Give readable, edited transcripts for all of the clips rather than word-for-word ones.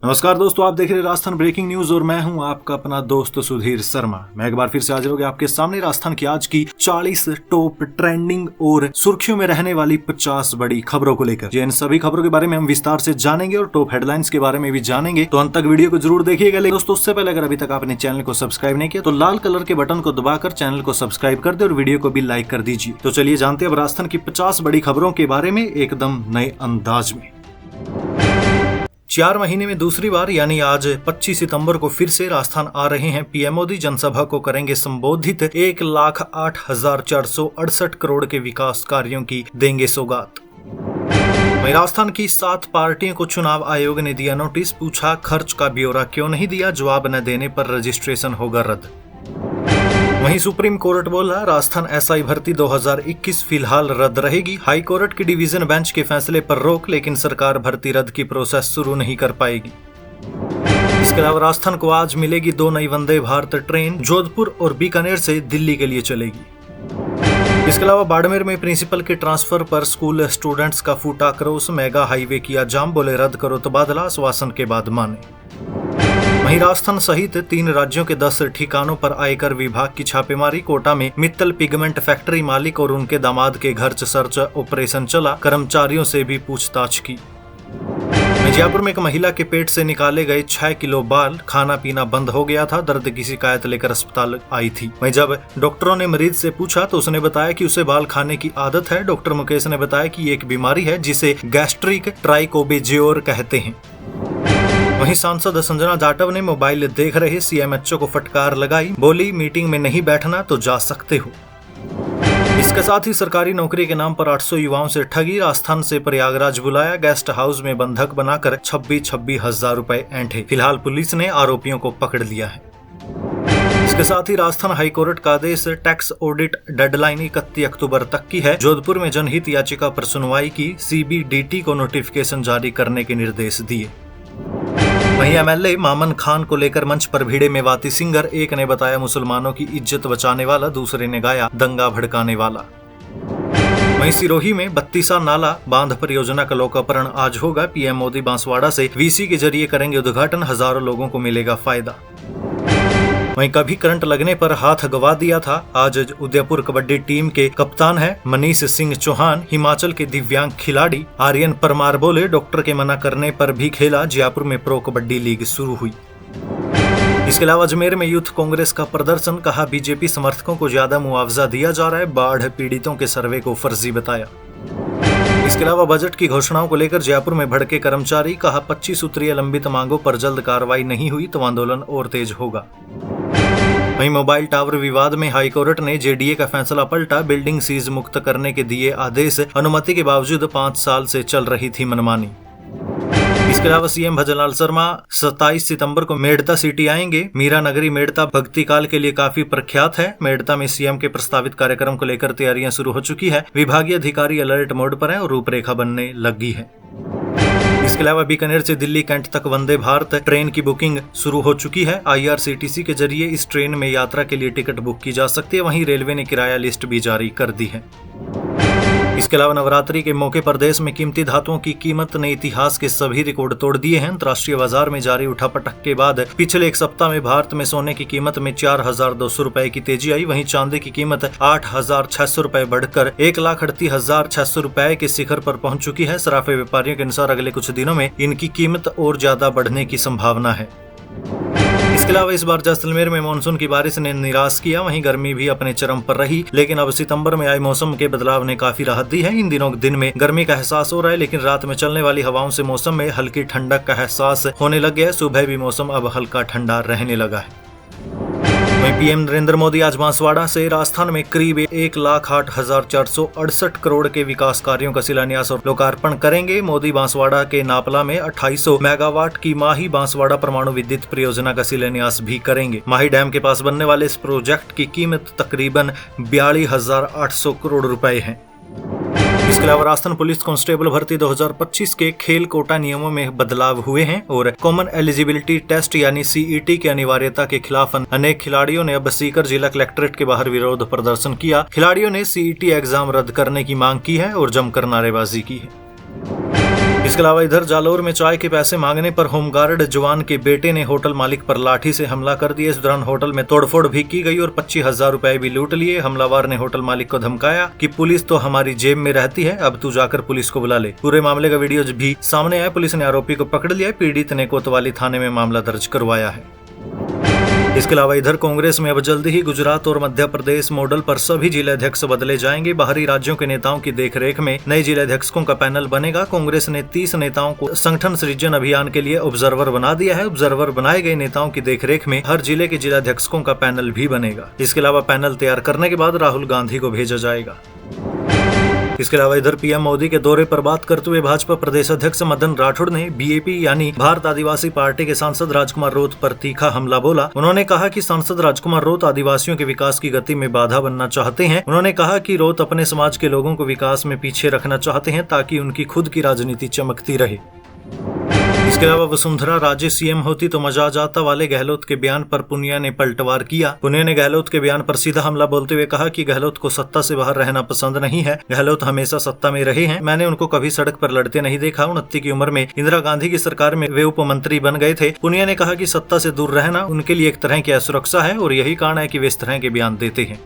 नमस्कार दोस्तों, आप देख रहे हैं राजस्थान ब्रेकिंग न्यूज और मैं हूं आपका अपना दोस्त सुधीर शर्मा। मैं एक बार फिर से हाजिर हो गया आपके सामने राजस्थान की आज की 40 टॉप ट्रेंडिंग और सुर्खियों में रहने वाली 50 बड़ी खबरों को लेकर। इन सभी खबरों के बारे में हम विस्तार से जानेंगे और टॉप हेडलाइंस के बारे में भी जानेंगे, तो अंत तक वीडियो को जरूर देखिएगा। दोस्तों, उससे पहले अगर अभी तक आपने चैनल को सब्सक्राइब नहीं किया तो लाल कलर के बटन को दबाकर चैनल को सब्सक्राइब कर दे और वीडियो को भी लाइक कर दीजिए। तो चलिए जानते हैं अब राजस्थान की 50 बड़ी खबरों के बारे में एकदम नए अंदाज में। 4 महीने में दूसरी बार यानी आज 25 सितंबर को फिर से राजस्थान आ रहे हैं पीएम मोदी। जनसभा को करेंगे संबोधित। 1,08,468 करोड़ के विकास कार्यों की देंगे सौगात। वहीं राजस्थान की 7 पार्टियों को चुनाव आयोग ने दिया नोटिस। पूछा खर्च का ब्यौरा क्यों नहीं दिया, जवाब न देने पर रजिस्ट्रेशन होगा रद्द। वहीं सुप्रीम कोर्ट बोला राजस्थान एसआई भर्ती 2021 फिलहाल रद्द रहेगी। हाई कोर्ट की डिवीजन बेंच के फैसले पर रोक, लेकिन सरकार भर्ती रद्द की प्रोसेस शुरू नहीं कर पाएगी। इसके अलावा राजस्थान को आज मिलेगी 2 नई वंदे भारत ट्रेन, जोधपुर और बीकानेर से दिल्ली के लिए चलेगी। इसके अलावा बाड़मेर में प्रिंसिपल के ट्रांसफर पर स्कूल स्टूडेंट्स का फूटा क्रोश। मेगा हाईवे किया जाम, बोले रद्द करो तबादला, आश्वासन के बाद माने। वहीं राजस्थान सहित 3 राज्यों के 10 ठिकानों पर आयकर विभाग की छापेमारी। कोटा में मित्तल पिगमेंट फैक्ट्री मालिक और उनके दामाद के घर सर्च ऑपरेशन चला, कर्मचारियों से भी पूछताछ की। जयपुर में एक महिला के पेट से निकाले गए 6 किलो बाल, खाना पीना बंद हो गया था, दर्द की शिकायत लेकर अस्पताल आई थी। वहीं जब डॉक्टरों ने मरीज से पूछा तो उसने बताया कि उसे बाल खाने की आदत है। डॉक्टर मुकेश ने बताया कि ये एक बीमारी है जिसे गैस्ट्रिक ट्राइकोबेजियोर कहते हैं। वहीं सांसद संजना जाटव ने मोबाइल देख रहे सीएमएचओ को फटकार लगाई, बोली मीटिंग में नहीं बैठना तो जा सकते हो। इसके साथ ही सरकारी नौकरी के नाम पर 800 युवाओं से ठगी। राजस्थान से प्रयागराज बुलाया, गेस्ट हाउस में बंधक बनाकर 26 हजार रुपए ऐंठे। फिलहाल पुलिस ने आरोपियों को पकड़ लिया है। इसके साथ ही राजस्थान हाईकोर्ट का आदेश, टैक्स ऑडिट डेडलाइन 31 अक्टूबर तक की है। जोधपुर में जनहित याचिका पर सुनवाई की, सीबीडीटी को नोटिफिकेशन जारी करने के निर्देश दिए। वहीं एमएलए मामन खान को लेकर मंच पर भिड़े मेवाती सिंगर। एक ने बताया मुसलमानों की इज्जत बचाने वाला, दूसरे ने गाया दंगा भड़काने वाला। वहीं सिरोही में 32 नाला बांध परियोजना का लोकार्पण आज होगा। पीएम मोदी बांसवाड़ा से वीसी के जरिए करेंगे उद्घाटन, हजारों लोगों को मिलेगा फायदा। वहीं कभी करंट लगने पर हाथ गवा दिया था। आज उदयपुर कबड्डी टीम के कप्तान है मनीष सिंह चौहान। हिमाचल के दिव्यांग खिलाड़ी आर्यन परमार बोले डॉक्टर के मना करने पर भी खेला। जयपुर में प्रो कबड्डी लीग शुरू हुई। इसके अलावा अजमेर में यूथ कांग्रेस का प्रदर्शन। कहा बीजेपी समर्थकों को ज्यादा मुआवजा दिया जा रहा है। बाढ़ पीड़ितों के सर्वे को फर्जी बताया। इसके अलावा बजट की घोषणाओं को लेकर जयपुर में भड़के कर्मचारी। कहा 25 सूत्रीय लंबित मांगों पर जल्द कार्रवाई नहीं हुई तो आंदोलन और तेज होगा। वहीं मोबाइल टावर विवाद में हाईकोर्ट ने जेडीए का फैसला पलटा। बिल्डिंग सीज मुक्त करने के दिए आदेश, अनुमति के बावजूद 5 साल से चल रही थी मनमानी। इसके अलावा सीएम भजनलाल शर्मा 27 सितंबर को मेड़ता सिटी आएंगे। मीरा नगरी मेड़ता भक्ति काल के लिए काफी प्रख्यात है। मेड़ता में सीएम के प्रस्तावित कार्यक्रम को लेकर तैयारियां शुरू हो चुकी है। विभागीय अधिकारी अलर्ट मोड पर हैं और रूपरेखा बनने लगी है। इसके अलावा बीकानेर से दिल्ली कैंट तक वंदे भारत ट्रेन की बुकिंग शुरू हो चुकी है। आईआरसीटीसी के जरिए इस ट्रेन में यात्रा के लिए टिकट बुक की जा सकती है। वहीं रेलवे ने किराया लिस्ट भी जारी कर दी है। इसके अलावा नवरात्रि के मौके पर देश में कीमती धातुओं की कीमत ने इतिहास के सभी रिकॉर्ड तोड़ दिए हैं। अंतर्राष्ट्रीय बाजार में जारी उठापटक के बाद पिछले एक सप्ताह में भारत में सोने की कीमत में 4,200 रुपए की तेजी आई। वहीं चांदी की कीमत 8,600 रुपए बढ़कर 1,38,600 रुपए के शिखर पर पहुंच चुकी है। सराफे व्यापारियों के अनुसार अगले कुछ दिनों में इनकी कीमत और ज्यादा बढ़ने की संभावना है। इसके अलावा इस बार जैसलमेर में मानसून की बारिश ने निराश किया। वहीं गर्मी भी अपने चरम पर रही, लेकिन अब सितंबर में आए मौसम के बदलाव ने काफी राहत दी है। इन दिनों दिन में गर्मी का एहसास हो रहा है, लेकिन रात में चलने वाली हवाओं से मौसम में हल्की ठंडक का एहसास होने लग गया है। सुबह भी मौसम अब हल्का ठंडा रहने लगा है। पीएम नरेंद्र मोदी आज बांसवाड़ा से राजस्थान में करीब 1,08,468 करोड़ के विकास कार्यों का शिलान्यास और लोकार्पण करेंगे। मोदी बांसवाड़ा के नापला में 2800 मेगावाट की माही बांसवाड़ा परमाणु विद्युत परियोजना का शिलान्यास भी करेंगे। माही डैम के पास बनने वाले इस प्रोजेक्ट की कीमत तकरीबन 42,800 करोड़ रुपए है। इसके अलावा राजस्थान पुलिस कांस्टेबल भर्ती 2025 के खेल कोटा नियमों में बदलाव हुए हैं और कॉमन एलिजिबिलिटी टेस्ट यानी सीईटी की अनिवार्यता के खिलाफ अनेक खिलाड़ियों ने अब सीकर जिला कलेक्ट्रेट के बाहर विरोध प्रदर्शन किया। खिलाड़ियों ने सीईटी एग्जाम रद्द करने की मांग की है और जमकर नारेबाजी की है। इसके अलावा इधर जालोर में चाय के पैसे मांगने पर होमगार्ड जवान के बेटे ने होटल मालिक पर लाठी से हमला कर दिया। इस दौरान होटल में तोड़फोड़ भी की गई और 25,000 रुपए भी लूट लिए। हमलावर ने होटल मालिक को धमकाया कि पुलिस तो हमारी जेब में रहती है, अब तू जाकर पुलिस को बुला ले। पूरे मामले का वीडियो भी सामने आया। पुलिस ने आरोपी को पकड़ लिया। पीड़ित ने कोतवाली थाने में मामला दर्ज करवाया है। इसके अलावा इधर कांग्रेस में अब जल्दी ही गुजरात और मध्य प्रदेश मॉडल पर सभी जिलाध्यक्ष बदले जाएंगे। बाहरी राज्यों के नेताओं की देखरेख में नए जिलाध्यक्षों का पैनल बनेगा। कांग्रेस ने 30 नेताओं को संगठन सृजन अभियान के लिए ऑब्जर्वर बना दिया है। ऑब्जर्वर बनाए गए नेताओं की देखरेख में हर जिले के जिलाध्यक्षों का पैनल भी बनेगा। इसके अलावा पैनल तैयार करने के बाद राहुल गांधी को भेजा जाएगा। इसके अलावा इधर पीएम मोदी के दौरे पर बात करते हुए भाजपा प्रदेश अध्यक्ष मदन राठौड़ ने बीएपी यानी भारत आदिवासी पार्टी के सांसद राजकुमार रोत पर तीखा हमला बोला। उन्होंने कहा कि सांसद राजकुमार रोत आदिवासियों के विकास की गति में बाधा बनना चाहते हैं। उन्होंने कहा कि रोत अपने समाज के लोगों को विकास में पीछे रखना चाहते हैं ताकि उनकी खुद की राजनीति चमकती रहे। इसके अलावा वसुंधरा राजे सीएम होती तो मजा आ जाता वाले गहलोत के बयान पर पुनिया ने पलटवार किया। पुनिया ने गहलोत के बयान पर सीधा हमला बोलते हुए कहा कि गहलोत को सत्ता से बाहर रहना पसंद नहीं है। गहलोत हमेशा सत्ता में रहे हैं, मैंने उनको कभी सड़क पर लड़ते नहीं देखा। 29 की उम्र में इंदिरा गांधी की सरकार में वे उप मंत्री बन गए थे। पुनिया ने कहा कि सत्ता से दूर रहना उनके लिए एक तरह की असुरक्षा है और यही कारण है कि वे इस तरह के बयान देते हैं।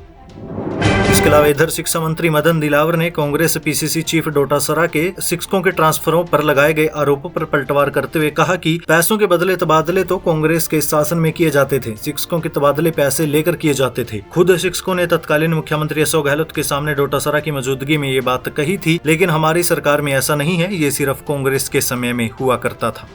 इसके अलावा इधर शिक्षा मंत्री मदन दिलावर ने कांग्रेस पीसीसी चीफ डोटासरा के शिक्षकों के ट्रांसफरों पर लगाए गए आरोपों पर पलटवार करते हुए कहा कि पैसों के बदले तबादले तो कांग्रेस के शासन में किए जाते थे। शिक्षकों के तबादले पैसे लेकर किए जाते थे। खुद शिक्षकों ने तत्कालीन मुख्यमंत्री अशोक गहलोत के सामने डोटासरा की मौजूदगी में ये बात कही थी, लेकिन हमारी सरकार में ऐसा नहीं है, ये सिर्फ कांग्रेस के समय में हुआ करता था।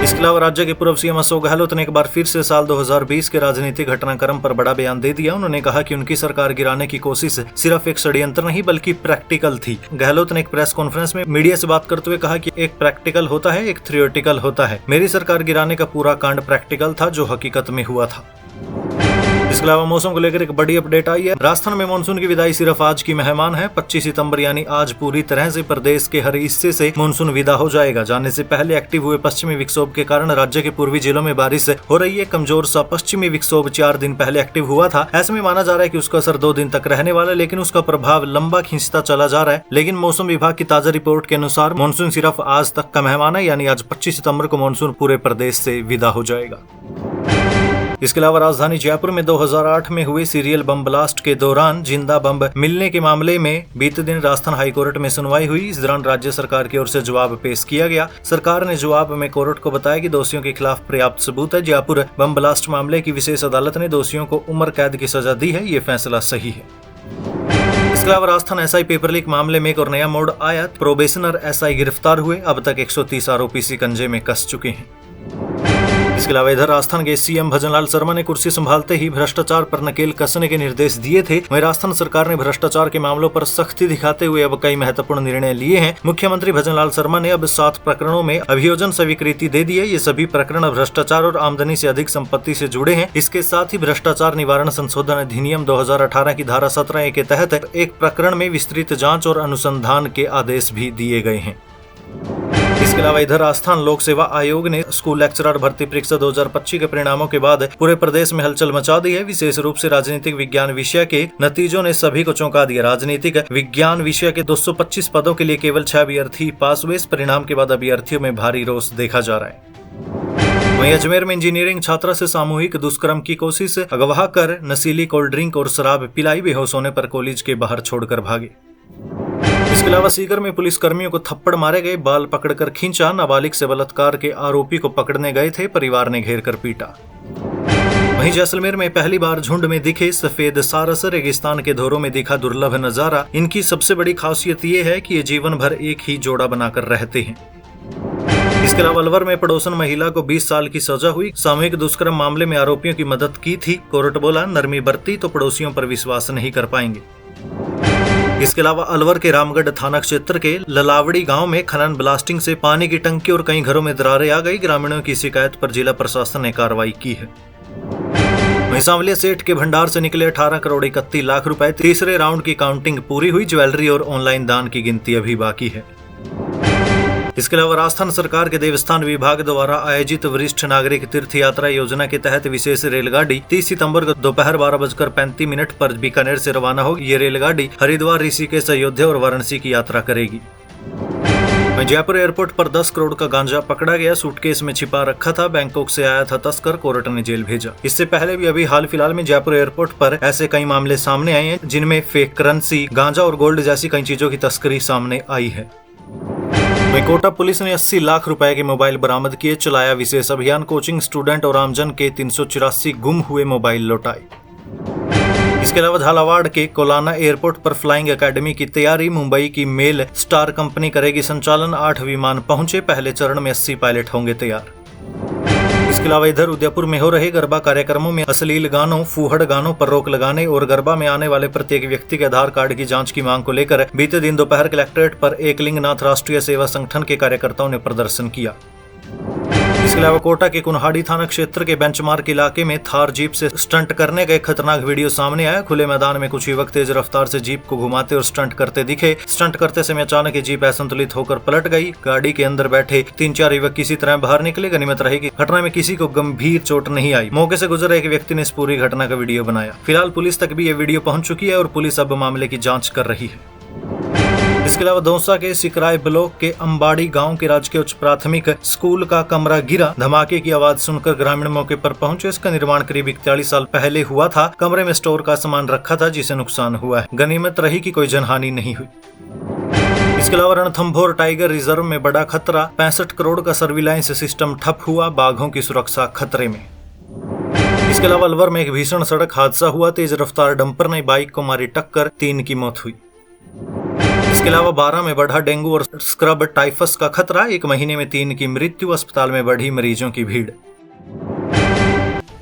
इसके अलावा राज्य के पूर्व सीएम अशोक गहलोत ने एक बार फिर से साल 2020 के राजनीतिक घटनाक्रम पर बड़ा बयान दे दिया। उन्होंने कहा कि उनकी सरकार गिराने की कोशिश सिर्फ एक षड्यंत्र नहीं बल्कि प्रैक्टिकल थी। गहलोत ने एक प्रेस कॉन्फ्रेंस में मीडिया से बात करते हुए कहा कि एक प्रैक्टिकल होता है, एक थियोरेटिकल होता है। मेरी सरकार गिराने का पूरा कांड प्रैक्टिकल था जो हकीकत में हुआ था। इसके अलावा मौसम को लेकर एक बड़ी अपडेट आई है। राजस्थान में मानसून की विदाई सिर्फ आज की मेहमान है। 25 सितंबर यानी आज पूरी तरह से प्रदेश के हर हिस्से से मानसून विदा हो जाएगा। जाने से पहले एक्टिव हुए पश्चिमी विक्षोभ के कारण राज्य के पूर्वी जिलों में बारिश हो रही है। कमजोर सा पश्चिमी विक्षोभ 4 दिन पहले एक्टिव हुआ था। ऐसे में माना जा रहा है कि उसका असर 2 दिन तक रहने वाला है, लेकिन उसका प्रभाव लंबा खींचता चला जा रहा है। लेकिन मौसम विभाग की ताजा रिपोर्ट के अनुसार मानसून सिर्फ आज तक का मेहमान है, यानी आज 25 सितंबर को मानसून पूरे प्रदेश से विदा हो जाएगा। इसके अलावा राजधानी जयपुर में 2008 में हुए सीरियल बम ब्लास्ट के दौरान जिंदा बम मिलने के मामले में बीते दिन राजस्थान हाईकोर्ट में सुनवाई हुई। इस दौरान राज्य सरकार की ओर से जवाब पेश किया गया। सरकार ने जवाब में कोर्ट को बताया कि दोषियों के खिलाफ पर्याप्त सबूत है। जयपुर बम ब्लास्ट मामले की विशेष अदालत ने दोषियों को उम्र कैद की सजा दी है, ये फैसला सही है। इसके अलावा राजस्थान एसआई पेपर लीक मामले में एक और नया मोड़ आया। प्रोबेशनर एसआई गिरफ्तार हुए। अब तक 130 आरोपी शिकंजे में कस चुके हैं। इसके अलावा इधर राजस्थान के सीएम भजनलाल शर्मा ने कुर्सी संभालते ही भ्रष्टाचार पर नकेल कसने के निर्देश दिए थे। वहीं राजस्थान सरकार ने भ्रष्टाचार के मामलों पर सख्ती दिखाते हुए अब कई महत्वपूर्ण निर्णय लिए हैं। मुख्यमंत्री भजनलाल शर्मा ने अब 7 प्रकरणों में अभियोजन स्वीकृति दे दी है। ये सभी प्रकरण भ्रष्टाचार और आमदनी से अधिक संपत्ति से जुड़े हैं। इसके साथ ही भ्रष्टाचार निवारण संशोधन अधिनियम 2018 की धारा 17A के तहत एक प्रकरण में विस्तृत जाँच और अनुसंधान के आदेश भी दिए गए हैं। इसके अलावा इधर राजस्थान लोक सेवा आयोग ने स्कूल लेक्चरर भर्ती परीक्षा 2025 के परिणामों के बाद पूरे प्रदेश में हलचल मचा दी है। विशेष रूप से राजनीतिक विज्ञान विषय के नतीजों ने सभी को चौंका दिया। राजनीतिक विज्ञान विषय के 225 पदों के लिए केवल 6 अभ्यर्थी पास हुए। इस परिणाम के बाद अभ्यर्थियों में भारी रोष देखा जा रहा है। वहीं अजमेर में इंजीनियरिंग छात्रा से सामूहिक दुष्कर्म की कोशिश, अगवा कर नशीली कोल्ड ड्रिंक और शराब पिलाई, बेहोश होने पर कॉलेज के बाहर छोड़कर भागे। इसके अलावा सीकर में पुलिस कर्मियों को थप्पड़ मारे गए, बाल पकड़कर खींचा। नाबालिग से बलात्कार के आरोपी को पकड़ने गए थे, परिवार ने घेर कर पीटा। वहीं जैसलमेर में पहली बार झुंड में दिखे सफेद सारस, रेगिस्तान के धोरों में दिखा दुर्लभ नजारा। इनकी सबसे बड़ी खासियत ये है कि ये जीवन भर एक ही जोड़ा बनाकर रहते हैं। इसके अलावा अलवर में पड़ोसन महिला को 20 साल की सजा हुई। सामूहिक दुष्कर्म मामले में आरोपियों की मदद की थी। कोर्ट बोला नरमी बरती तो पड़ोसियों पर विश्वास नहीं कर पाएंगे। इसके अलावा अलवर के रामगढ़ थाना क्षेत्र के ललावड़ी गांव में खनन ब्लास्टिंग से पानी की टंकी और कई घरों में दरारें आ गई। ग्रामीणों की शिकायत पर जिला प्रशासन ने कार्रवाई की है। वहीं सांवलिया सेठ के भंडार से निकले 18 करोड़ 31 लाख रुपए। तीसरे राउंड की काउंटिंग पूरी हुई। ज्वेलरी और ऑनलाइन दान की गिनती अभी बाकी है। इसके अलावा राजस्थान सरकार के देवस्थान विभाग द्वारा आयोजित वरिष्ठ नागरिक तीर्थ यात्रा योजना के तहत विशेष रेलगाड़ी 30 सितंबर को दोपहर 12:35 पर बीकानेर से रवाना होगी। ये रेलगाड़ी हरिद्वार, ऋषिकेश, अयोध्या और वाराणसी की यात्रा करेगी। जयपुर एयरपोर्ट पर 10 करोड़ का गांजा पकड़ा गया, सूटकेस में छिपा रखा था, बैंकॉक से आया था तस्कर, कोर्ट ने जेल भेजा। इससे पहले भी अभी हाल फिलहाल में जयपुर एयरपोर्ट पर ऐसे कई मामले सामने आए हैं जिनमें फेक करेंसी, गांजा और गोल्ड जैसी कई चीजों की तस्करी सामने आई है। वहीं कोटा पुलिस ने 80 लाख रुपए के मोबाइल बरामद किए, चलाया विशेष अभियान, कोचिंग स्टूडेंट और आमजन के 384 गुम हुए मोबाइल लौटाए। इसके अलावा झालावाड़ के कोलाना एयरपोर्ट पर फ्लाइंग एकेडमी की तैयारी, मुंबई की मेल स्टार कंपनी करेगी संचालन, 8 विमान पहुंचे, पहले चरण में 80 पायलट होंगे तैयार। इसके अलावा इधर उदयपुर में हो रहे गरबा कार्यक्रमों में अश्लील गानों, फूहड़ गानों पर रोक लगाने और गरबा में आने वाले प्रत्येक व्यक्ति के आधार कार्ड की जांच की मांग को लेकर बीते दिन दोपहर कलेक्ट्रेट पर एकलिंगनाथ राष्ट्रीय सेवा संगठन के कार्यकर्ताओं ने प्रदर्शन किया। इसके अलावा कोटा के कुन्हाड़ी थाना क्षेत्र के बेंचमार्क इलाके में थार जीप से स्टंट करने का एक खतरनाक वीडियो सामने आया। खुले मैदान में कुछ युवक तेज रफ्तार से जीप को घुमाते और स्टंट करते दिखे। स्टंट करते समय अचानक जीप असंतुलित होकर पलट गई। गाड़ी के अंदर बैठे 3-4 युवक किसी तरह बाहर निकले। गनीमत रही कि घटना में किसी को गंभीर चोट नहीं आई। मौके से गुजरे एक व्यक्ति ने इस पूरी घटना का वीडियो बनाया। फिलहाल पुलिस तक भी ये वीडियो पहुंच चुकी है और पुलिस अब मामले की जाँच कर रही है। इसके अलावा दौसा के सिकराय ब्लॉक के अंबाड़ी गांव के राजकीय उच्च प्राथमिक स्कूल का कमरा गिरा। धमाके की आवाज सुनकर ग्रामीण मौके पर पहुंचे। इसका निर्माण करीब 41 साल पहले हुआ था। कमरे में स्टोर का सामान रखा था जिसे नुकसान हुआ है। गनीमत रही कि कोई जनहानि नहीं हुई। इसके अलावा रणथंभौर टाइगर रिजर्व में बड़ा खतरा, 65 करोड़ का सर्विलांस सिस्टम ठप हुआ, बाघों की सुरक्षा खतरे में। इसके अलावा अलवर में एक भीषण सड़क हादसा हुआ, तेज रफ्तार डंपर ने बाइक को मारी टक्कर, 3 की मौत हुई। इसके अलावा 12 में बढ़ा डेंगू और स्क्रब टाइफस का खतरा, 1 महीने में 3 की मृत्यु, अस्पताल में बढ़ी मरीजों की भीड़।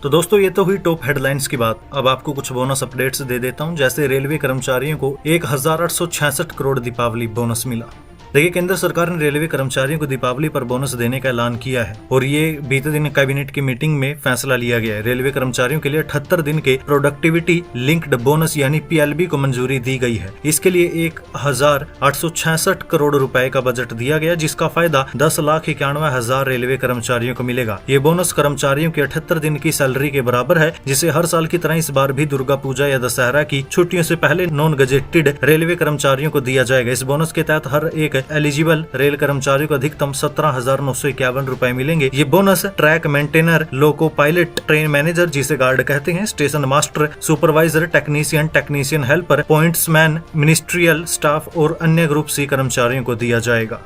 तो दोस्तों ये तो हुई टॉप हेडलाइंस की बात। अब आपको कुछ बोनस अपडेट्स दे देता हूं। जैसे रेलवे कर्मचारियों को 1866 करोड़ दीपावली बोनस मिला। देखिए, केंद्र सरकार ने रेलवे कर्मचारियों को दीपावली पर बोनस देने का ऐलान किया है और ये बीते दिन कैबिनेट की मीटिंग में फैसला लिया गया है। रेलवे कर्मचारियों के लिए 78 दिन के प्रोडक्टिविटी लिंक्ड बोनस यानी पीएलबी को मंजूरी दी गई है। इसके लिए 1866 करोड़ रुपए का बजट दिया गया, जिसका फायदा 10,91,000 रेलवे कर्मचारियों को मिलेगा। ये बोनस कर्मचारियों की 78 दिन की सैलरी के बराबर है, जिसे हर साल की तरह इस बार भी दुर्गा पूजा या दशहरा की छुट्टियों से पहले नॉन गजेटेड रेलवे कर्मचारियों को दिया जाएगा। इस बोनस के तहत हर एक एलिजिबल रेल कर्मचारियों को अधिकतम 17,951 रुपए मिलेंगे। ये bonus track maintainer, loco pilot, train manager जिसे गार्ड कहते हैं, station master, supervisor, technician helper, pointsman, ministerial staff और अन्य ग्रुप सी कर्मचारियों को दिया जाएगा।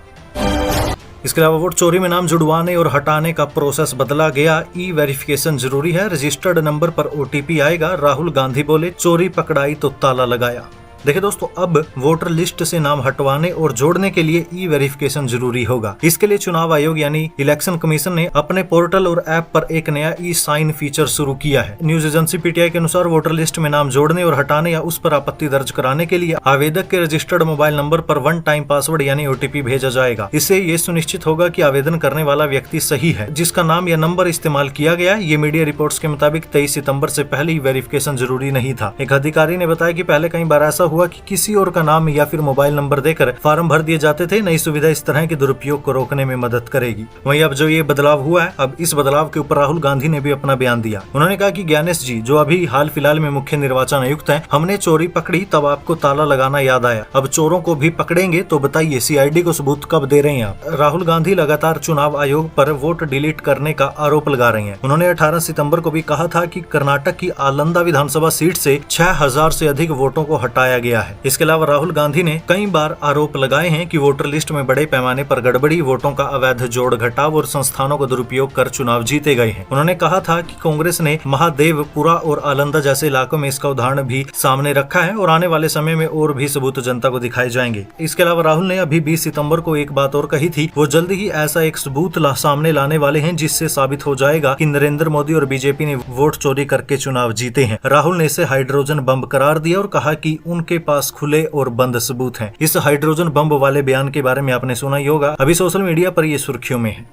इसके अलावा वोट चोरी में नाम जुड़वाने और हटाने का प्रोसेस बदला गया। ई वेरिफिकेशन जरूरी है, रजिस्टर्ड नंबर पर OTP आएगा। राहुल गांधी बोले चोरी पकड़ाई तो ताला लगाया। देखिए दोस्तों, अब वोटर लिस्ट से नाम हटवाने और जोड़ने के लिए ई वेरिफिकेशन जरूरी होगा। इसके लिए चुनाव आयोग यानी इलेक्शन कमीशन ने अपने पोर्टल और ऐप पर एक नया ई साइन फीचर शुरू किया है। न्यूज एजेंसी PTI के अनुसार वोटर लिस्ट में नाम जोड़ने और हटाने या उस पर आपत्ति दर्ज कराने के लिए आवेदक के रजिस्टर्ड मोबाइल नंबर पर 1 टाइम पासवर्ड यानी OTP भेजा जाएगा। इससे ये सुनिश्चित होगा कि आवेदन करने वाला व्यक्ति सही है, जिसका नाम या नंबर इस्तेमाल किया गया। ये मीडिया रिपोर्ट्स के मुताबिक 23 सितंबर से पहले वेरिफिकेशन जरूरी नहीं था। एक अधिकारी ने बताया कि पहले कई बार ऐसा हुआ कि किसी और का नाम या फिर मोबाइल नंबर देकर फॉर्म भर दिए जाते थे। नई सुविधा इस तरह के दुरुपयोग को रोकने में मदद करेगी। वहीं अब जो ये बदलाव हुआ है, अब इस बदलाव के ऊपर राहुल गांधी ने भी अपना बयान दिया। उन्होंने कहा कि ज्ञानेश जी, जो अभी हाल फिलहाल में मुख्य निर्वाचन आयुक्त हैं, हमने चोरी पकड़ी तब आपको ताला लगाना याद आया। अब चोरों को भी पकड़ेंगे तो बताइए CID को सबूत कब दे रहे हैं आप। राहुल गांधी लगातार चुनाव आयोग पर वोट डिलीट करने का आरोप लगा रहे हैं। उन्होंने 18 सितंबर को भी कहा था कि कर्नाटक की आलंदा विधानसभा सीट से 6000 से अधिक वोटों को हटाया गया है। इसके अलावा राहुल गांधी ने कई बार आरोप लगाए हैं कि वोटर लिस्ट में बड़े पैमाने पर गड़बड़ी, वोटों का अवैध जोड़ घटाव और संस्थानों का दुरुपयोग कर चुनाव जीते गए हैं। उन्होंने कहा था कि कांग्रेस ने महादेवपुरा और आलंदा जैसे इलाकों में इसका उदाहरण भी सामने रखा है और आने वाले समय में और भी सबूत जनता को दिखाए जाएंगे। इसके अलावा राहुल ने अभी 20 सितंबर को एक बात और कही थी, वो जल्द ही ऐसा एक सबूत सामने लाने वाले हैं जिससे साबित हो जाएगा कि नरेंद्र मोदी और बीजेपी ने वोट चोरी करके चुनाव जीते हैं। राहुल ने इसे हाइड्रोजन बम करार दिया और कहा कि उनके पास खुले और बंद सबूत हैं। इस हाइड्रोजन बम वाले बयान के बारे में आपने सुना ही होगा। अभी सोशल मीडिया पर ये सुर्खियों में है।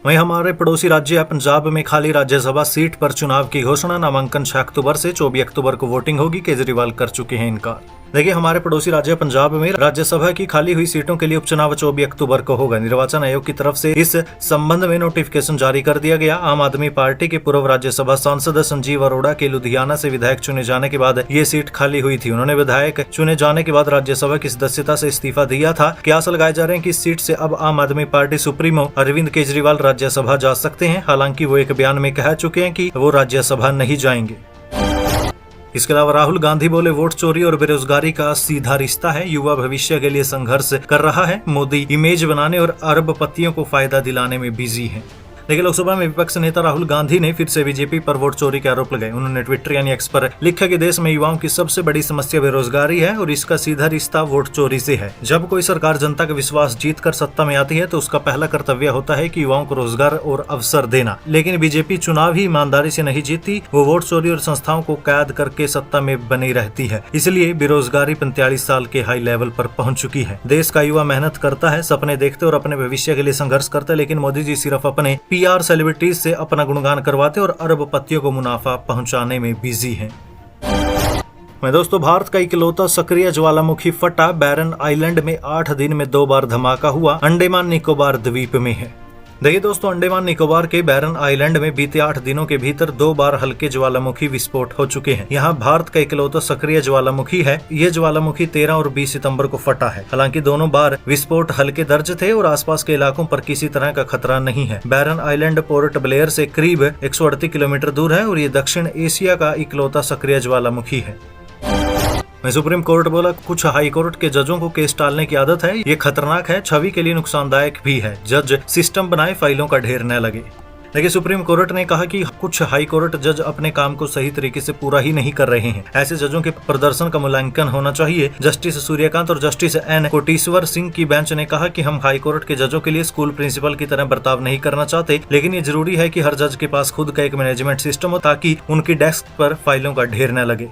वहीं हमारे पड़ोसी राज्य पंजाब में खाली राज्यसभा सीट पर चुनाव की घोषणा, नामांकन 6 अक्टूबर से 24 अक्टूबर को वोटिंग होगी, केजरीवाल कर चुके हैं इनकार। देखिए, हमारे पड़ोसी राज्य पंजाब में राज्यसभा की खाली हुई सीटों के लिए उपचुनाव 24 अक्टूबर को होगा। निर्वाचन आयोग की तरफ से इस संबंध में नोटिफिकेशन जारी कर दिया गया। आम आदमी पार्टी के पूर्व राज्यसभा सांसद संजीव अरोड़ा के लुधियाना से विधायक चुने जाने के बाद ये सीट खाली हुई थी। उन्होंने विधायक चुने जाने के बाद राज्यसभा की सदस्यता से इस्तीफा दिया था। कयास लगाए जा रहे हैं कि इस सीट से अब आम आदमी पार्टी सुप्रीमो अरविंद केजरीवाल राज्यसभा जा सकते हैं। हालांकि वो एक बयान में कह चुके हैं कि वो राज्यसभा नहीं जाएंगे। इसके अलावा राहुल गांधी बोले, वोट चोरी और बेरोजगारी का सीधा रिश्ता है, युवा भविष्य के लिए संघर्ष कर रहा है, मोदी इमेज बनाने और अरबपतियों को फायदा दिलाने में बिजी है। लेकिन लोकसभा में विपक्ष नेता राहुल गांधी ने फिर से बीजेपी पर वोट चोरी के आरोप लगाए। उन्होंने ट्विटर यानी एक्स पर लिखा कि देश में युवाओं की सबसे बड़ी समस्या बेरोजगारी है और इसका सीधा रिश्ता वोट चोरी से है। जब कोई सरकार जनता का विश्वास जीत कर सत्ता में आती है तो उसका पहला कर्तव्य होता है कि युवाओं को रोजगार और अवसर देना। लेकिन बीजेपी चुनाव ही ईमानदारी से नहीं जीतती, वो वोट चोरी और संस्थाओं को कैद करके सत्ता में बनी रहती है। इसलिए बेरोजगारी 45 साल के हाई लेवल पर पहुंच चुकी है। देश का युवा मेहनत करता है, सपने देखते और अपने भविष्य के लिए संघर्ष करता है, लेकिन मोदी जी सिर्फ अपने PR सेलिब्रिटीज से अपना गुणगान करवाते और अरबपतियों को मुनाफा पहुंचाने में बिजी हैं। मैं दोस्तों, भारत का इकलौता सक्रिय ज्वालामुखी फटा बैरन आइलैंड में 8 दिन में 2 बार धमाका हुआ, अंडमान निकोबार द्वीप में है। देखिए दोस्तों, अंडमान निकोबार के बैरन आइलैंड में बीते 8 दिनों के भीतर 2 बार हल्के ज्वालामुखी विस्फोट हो चुके हैं। यहाँ भारत का इकलौता सक्रिय ज्वालामुखी है। ये ज्वालामुखी 13 और 20 सितंबर को फटा है। हालांकि दोनों बार विस्फोट हल्के दर्ज थे और आसपास के इलाकों पर किसी तरह का खतरा नहीं है। बैरन आइलैंड पोर्ट ब्लेयर से करीब 138 किलोमीटर दूर है और ये दक्षिण एशिया का इकलौता सक्रिय ज्वालामुखी है। मैं सुप्रीम कोर्ट बोला, कुछ हाई कोर्ट के जजों को केस टालने की आदत है, ये खतरनाक है, छवि के लिए नुकसानदायक भी है। जज सिस्टम बनाए, फाइलों का ढेर न लगे। लेकिन सुप्रीम कोर्ट ने कहा कि कुछ हाई कोर्ट जज अपने काम को सही तरीके से पूरा ही नहीं कर रहे हैं। ऐसे जजों के प्रदर्शन का मूल्यांकन होना चाहिए। जस्टिस सूर्यकांत और जस्टिस N कोटेश्वर सिंह की बेंच ने कहा कि हम हाई कोर्ट के जजों के लिए स्कूल प्रिंसिपल की तरह बर्ताव नहीं करना चाहते, लेकिन ये जरूरी है कि हर जज के पास खुद का एक मैनेजमेंट सिस्टम हो ताकि उनकी डेस्क पर फाइलों का ढेर न लगे।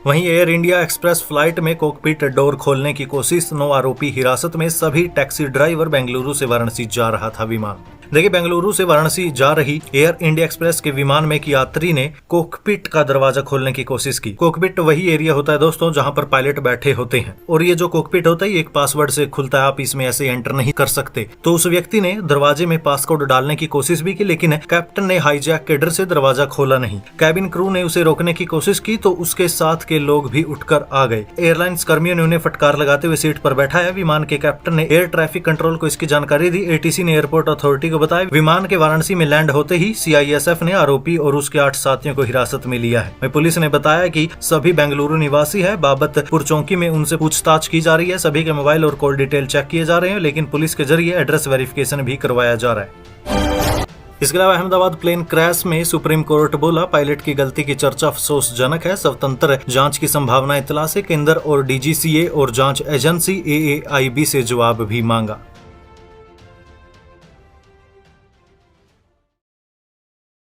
वहीं एयर इंडिया एक्सप्रेस फ्लाइट में कॉकपिट डोर खोलने की कोशिश, 9 आरोपी हिरासत में, सभी टैक्सी ड्राइवर। बेंगलुरु से वाराणसी जा रहा था विमान। देखिए, बेंगलुरु से वाराणसी जा रही एयर इंडिया एक्सप्रेस के विमान में एक यात्री ने कॉकपिट का दरवाजा खोलने की कोशिश की। कॉकपिट वही एरिया होता है दोस्तों जहां पर पायलट बैठे होते हैं और ये जो कॉकपिट होता है एक पासवर्ड से खुलता है, आप इसमें ऐसे एंटर नहीं कर सकते। तो उस व्यक्ति ने दरवाजे में पासकोड डालने की कोशिश भी की, लेकिन कैप्टन ने हाईजैक के डर से दरवाजा खोला नहीं। कैबिन क्रू ने उसे रोकने की कोशिश की तो उसके साथ के लोग भी उठकर आ गए। एयरलाइंस कर्मियों ने उन्हें फटकार लगाते हुए सीट पर बैठाया। विमान के कैप्टन ने एयर ट्रैफिक कंट्रोल को इसकी जानकारी दी। ATC ने एयरपोर्ट अथॉरिटी को बताया। विमान के वाराणसी में लैंड होते ही CISF ने आरोपी और उसके 8 साथियों को हिरासत में लिया है। पुलिस ने बताया कि सभी बेंगलुरु निवासी है। बाबतपुर चौकी में उनसे पूछताछ की जा रही है। सभी के मोबाइल और कॉल डिटेल चेक किए जा रहे हैं, लेकिन पुलिस के जरिए एड्रेस वेरिफिकेशन भी करवाया जा रहा है। इसके अलावा अहमदाबाद प्लेन क्रैश में सुप्रीम कोर्ट बोला, पायलट की गलती की चर्चा अफसोसजनक है। स्वतंत्र जांच की संभावना इतला से केंद्र और DGCA और जांच एजेंसी AAIB से जवाब भी मांगा।